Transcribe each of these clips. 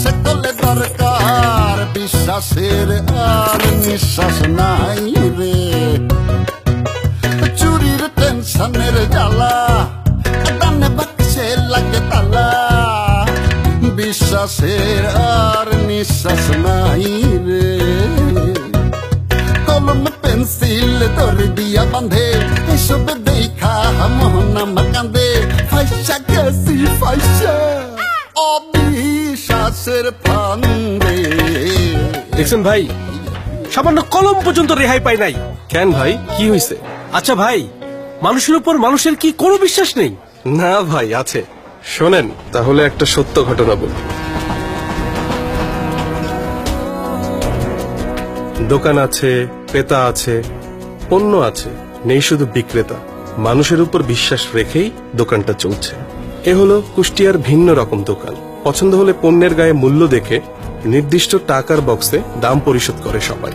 সকলে দরকার, বিশ্বাসের আর নিঃশ্বাস নাই রে। চুরির টেনশনের জ্বালা, দানে বাক্সে লাগে তালা, বিশ্বাসের আর নিঃশ্বাস নাই রে। কলম পেন্সিল দড়ি দিয়া বাঁধে, এসব দেখা মন আমার কান্দে। ফাইসা গেছি ফাইসা অবিশ্বাসের ফান্দে। দেখছেন ভাই, সামান্য কলম পর্যন্ত রেহাই পাই নাই। কেন ভাই, কি হয়েছে? আচ্ছা ভাই, মানুষের উপর মানুষের কি কোনো বিশ্বাস নেই? না ভাই, আছে। শোনেন তাহলে একটা সত্য ঘটনা বলি। দোকান আছে, ক্রেতা আছে, পণ্য আছে, নেই শুধু বিক্রেতা। মানুষের উপর বিশ্বাস রেখেই দোকানটা চলছে। এ হলো কুষ্টিয়ার ভিন্ন রকম দোকান। পছন্দ হলে পণ্যের গায়ে মূল্য দেখে নির্দিষ্ট টাকার বক্সে দাম পরিশোধ করে সবাই।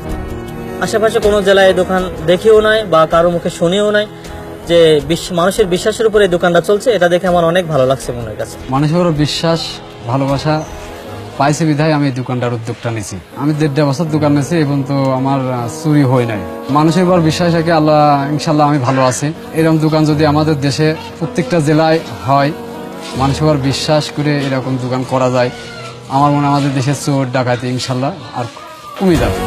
আশেপাশে কোনো জেলায় এই দোকান দেখেও নাই বা কারো মুখে শুনেও নাই যে মানুষের বিশ্বাসের উপর এই দোকানটা চলছে। এটা দেখে আমার অনেক ভালো লাগছে মনের কাছে। মানুষের উপর বিশ্বাস ভালোবাসা পাইছে বিধায় আমি এই দোকানটার উদ্যোগটা নিয়েছি। আমি 1.5 বছর দোকান নিয়েছি এবং তো আমার চুরি হয় নাই। মানুষের উপর বিশ্বাস রেখে আল্লাহ ইনশাল্লাহ আমি ভালো আছি। এরকম দোকান যদি আমাদের দেশে প্রত্যেকটা জেলায় হয়, মানুষের উপর বিশ্বাস করে এরকম দোকান করা যায়, আমার মনে হয় আমাদের দেশের চোর ডাকাতি ইনশাল্লাহ আর কমে যাবে।